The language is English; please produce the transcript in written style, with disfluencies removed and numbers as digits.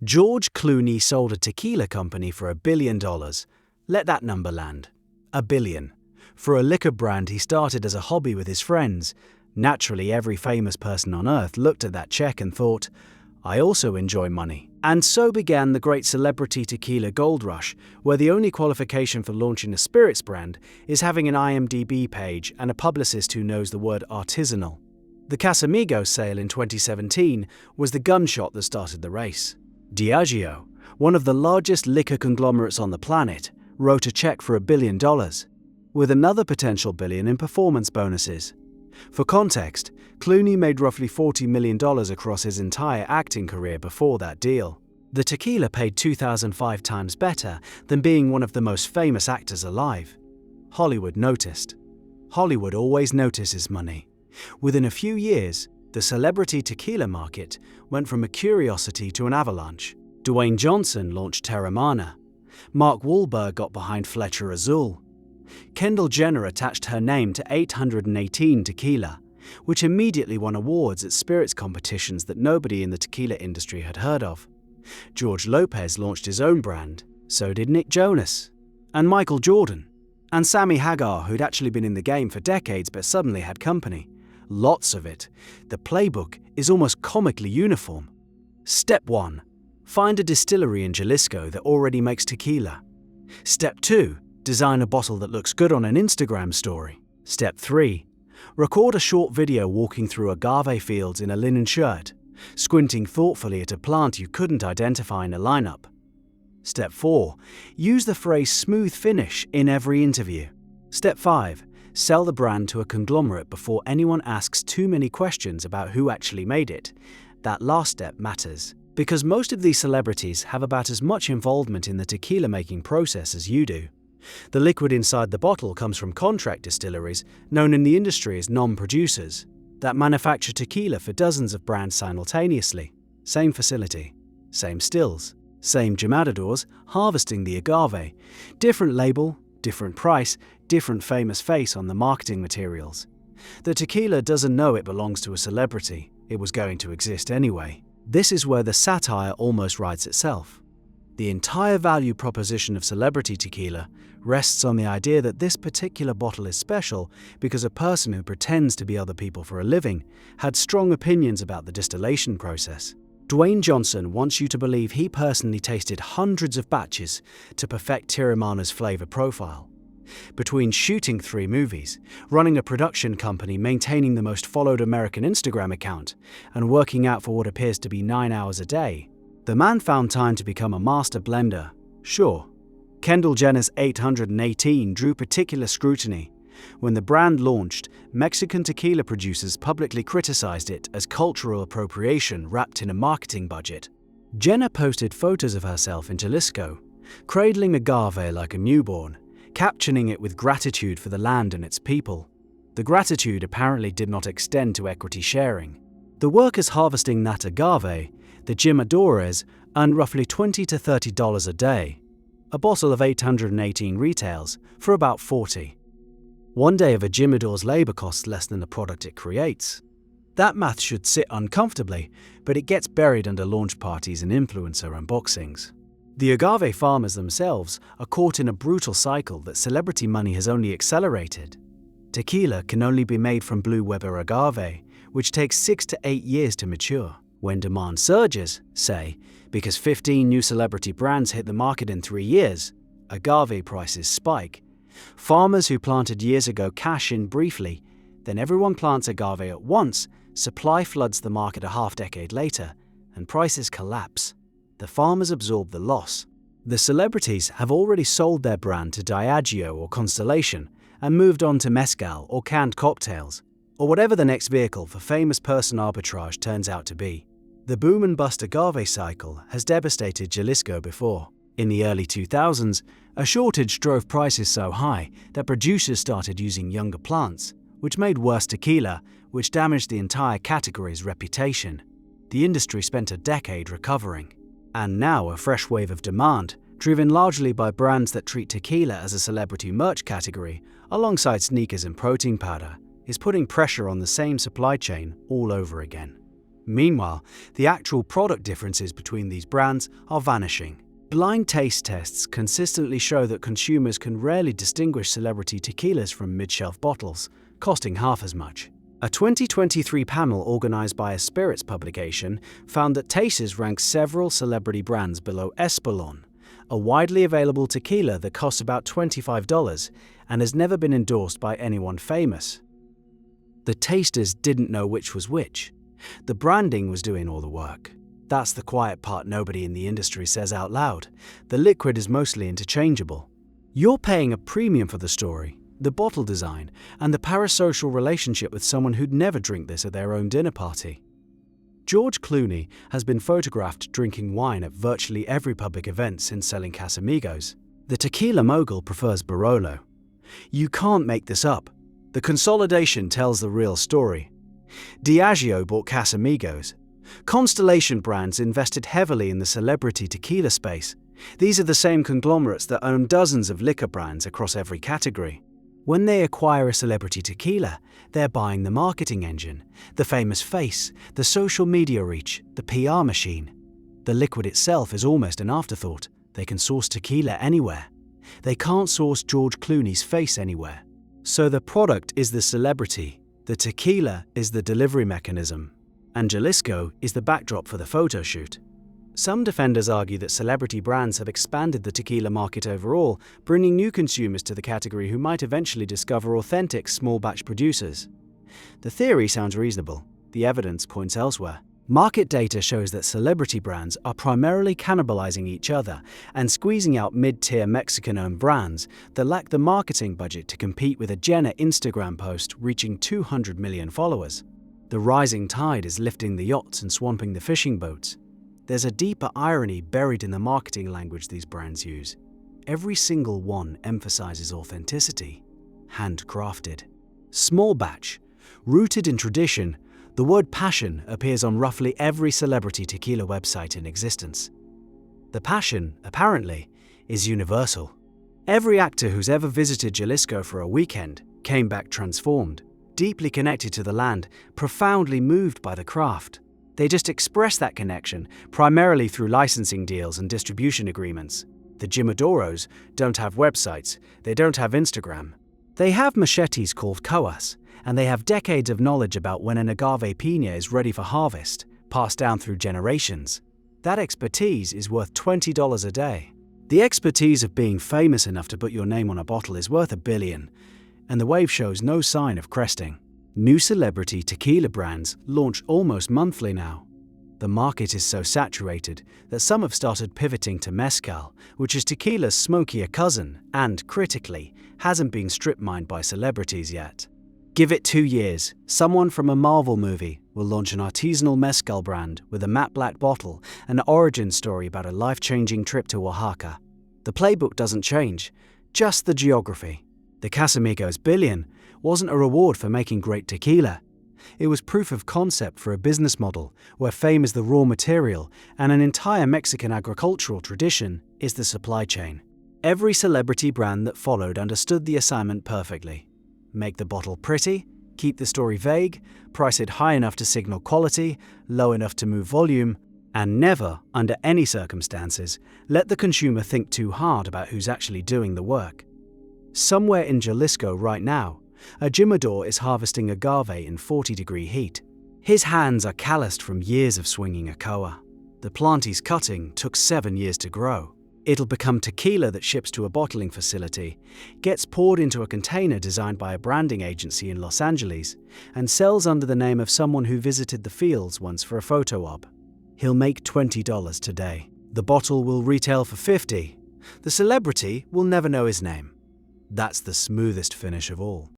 George Clooney sold a tequila company for $1 billion. Let that number land. $1 billion. For a liquor brand he started as a hobby with his friends. Naturally, every famous person on earth looked at that check and thought, I also enjoy money. And so began the great celebrity tequila gold rush, where the only qualification for launching a spirits brand is having an IMDb page and a publicist who knows the word artisanal. The Casamigos sale in 2017 was the gunshot that started the race. Diageo, one of the largest liquor conglomerates on the planet, wrote a check for $1 billion, with another potential billion in performance bonuses. For context, Clooney made roughly $40 million across his entire acting career before that deal. The tequila paid 2,005 times better than being one of the most famous actors alive. Hollywood noticed. Hollywood always notices money. Within a few years, the celebrity tequila market went from a curiosity to an avalanche. Dwayne Johnson launched Terramana. Mark Wahlberg got behind Fletcher Azul. Kendall Jenner attached her name to 818 Tequila, which immediately won awards at spirits competitions that nobody in the tequila industry had heard of. George Lopez launched his own brand, so did Nick Jonas, and Michael Jordan, and Sammy Hagar, who'd actually been in the game for decades but suddenly had company. Lots of it. The playbook is almost comically uniform. Step 1. Find a distillery in Jalisco that already makes tequila. Step 2. Design a bottle that looks good on an Instagram story. Step 3. Record a short video walking through agave fields in a linen shirt, squinting thoughtfully at a plant you couldn't identify in a lineup. Step 4. Use the phrase smooth finish in every interview. Step 5. Sell the brand to a conglomerate before anyone asks too many questions about who actually made it. That last step matters, because most of these celebrities have about as much involvement in the tequila making process as you do. The liquid inside the bottle comes from contract distilleries, known in the industry as non-producers, that manufacture tequila for dozens of brands simultaneously. Same facility, same stills, same jamadadors harvesting the agave, different label, different price, different famous face on the marketing materials. The tequila doesn't know it belongs to a celebrity. It was going to exist anyway. This is where the satire almost writes itself. The entire value proposition of celebrity tequila rests on the idea that this particular bottle is special because a person who pretends to be other people for a living had strong opinions about the distillation process. Dwayne Johnson wants you to believe he personally tasted hundreds of batches to perfect Terramana's flavor profile. Between shooting 3 movies, running a production company, maintaining the most followed American Instagram account, and working out for what appears to be 9 hours a day, the man found time to become a master blender. Sure, Kendall Jenner's 818 drew particular scrutiny. When the brand launched, Mexican tequila producers publicly criticized it as cultural appropriation wrapped in a marketing budget. Jenner posted photos of herself in Jalisco, cradling agave like a newborn, captioning it with gratitude for the land and its people. The gratitude apparently did not extend to equity sharing. The workers harvesting that agave, the jimadores, earned roughly $20 to $30 a day. A bottle of 818 retails for about $40. One day of a jimador's labor costs less than the product it creates. That math should sit uncomfortably, but it gets buried under launch parties and influencer unboxings. The agave farmers themselves are caught in a brutal cycle that celebrity money has only accelerated. Tequila can only be made from Blue Weber agave, which takes 6 to 8 years to mature. When demand surges, say, because 15 new celebrity brands hit the market in 3 years, agave prices spike. Farmers who planted years ago cash in briefly, then everyone plants agave at once, supply floods the market a half-decade later, and prices collapse. The farmers absorb the loss. The celebrities have already sold their brand to Diageo or Constellation and moved on to mezcal or canned cocktails, or whatever the next vehicle for famous person arbitrage turns out to be. The boom and bust agave cycle has devastated Jalisco before. In the early 2000s, a shortage drove prices so high that producers started using younger plants, which made worse tequila, which damaged the entire category's reputation. The industry spent a decade recovering. And now a fresh wave of demand, driven largely by brands that treat tequila as a celebrity merch category, alongside sneakers and protein powder, is putting pressure on the same supply chain all over again. Meanwhile, the actual product differences between these brands are vanishing. Blind taste tests consistently show that consumers can rarely distinguish celebrity tequilas from mid-shelf bottles, costing half as much. A 2023 panel organized by a spirits publication found that tasters rank several celebrity brands below Espolòn, a widely available tequila that costs about $25 and has never been endorsed by anyone famous. The tasters didn't know which was which. The branding was doing all the work. That's the quiet part nobody in the industry says out loud. The liquid is mostly interchangeable. You're paying a premium for the story, the bottle design, and the parasocial relationship with someone who'd never drink this at their own dinner party. George Clooney has been photographed drinking wine at virtually every public event since selling Casamigos. The tequila mogul prefers Barolo. You can't make this up. The consolidation tells the real story. Diageo bought Casamigos. Constellation Brands invested heavily in the celebrity tequila space. These are the same conglomerates that own dozens of liquor brands across every category. When they acquire a celebrity tequila, they're buying the marketing engine, the famous face, the social media reach, the PR machine. The liquid itself is almost an afterthought. They can source tequila anywhere. They can't source George Clooney's face anywhere. So the product is the celebrity, the tequila is the delivery mechanism, and Jalisco is the backdrop for the photo shoot. Some defenders argue that celebrity brands have expanded the tequila market overall, bringing new consumers to the category who might eventually discover authentic small-batch producers. The theory sounds reasonable. The evidence points elsewhere. Market data shows that celebrity brands are primarily cannibalizing each other and squeezing out mid-tier Mexican-owned brands that lack the marketing budget to compete with a Jenner Instagram post reaching 200 million followers. The rising tide is lifting the yachts and swamping the fishing boats. There's a deeper irony buried in the marketing language these brands use. Every single one emphasizes authenticity, handcrafted. Small batch, rooted in tradition, the word passion appears on roughly every celebrity tequila website in existence. The passion, apparently, is universal. Every actor who's ever visited Jalisco for a weekend came back transformed, deeply connected to the land, profoundly moved by the craft. They just express that connection primarily through licensing deals and distribution agreements. The Jimadoros don't have websites, they don't have Instagram. They have machetes called coas, and they have decades of knowledge about when an agave piña is ready for harvest, passed down through generations. That expertise is worth $20 a day. The expertise of being famous enough to put your name on a bottle is worth $1 billion, and the wave shows no sign of cresting. New celebrity tequila brands launch almost monthly now. The market is so saturated that some have started pivoting to mezcal, which is tequila's smokier cousin and, critically, hasn't been strip-mined by celebrities yet. Give it 2 years, someone from a Marvel movie will launch an artisanal mezcal brand with a matte black bottle and an origin story about a life-changing trip to Oaxaca. The playbook doesn't change, just the geography. The Casamigos billion wasn't a reward for making great tequila. It was proof of concept for a business model where fame is the raw material and an entire Mexican agricultural tradition is the supply chain. Every celebrity brand that followed understood the assignment perfectly. Make the bottle pretty, keep the story vague, price it high enough to signal quality, low enough to move volume, and never, under any circumstances, let the consumer think too hard about who's actually doing the work. Somewhere in Jalisco right now, a Jimador is harvesting agave in 40-degree heat. His hands are calloused from years of swinging a koa. The plant he's cutting took 7 years to grow. It'll become tequila that ships to a bottling facility, gets poured into a container designed by a branding agency in Los Angeles, and sells under the name of someone who visited the fields once for a photo op. He'll make $20 today. The bottle will retail for $50. The celebrity will never know his name. That's the smoothest finish of all.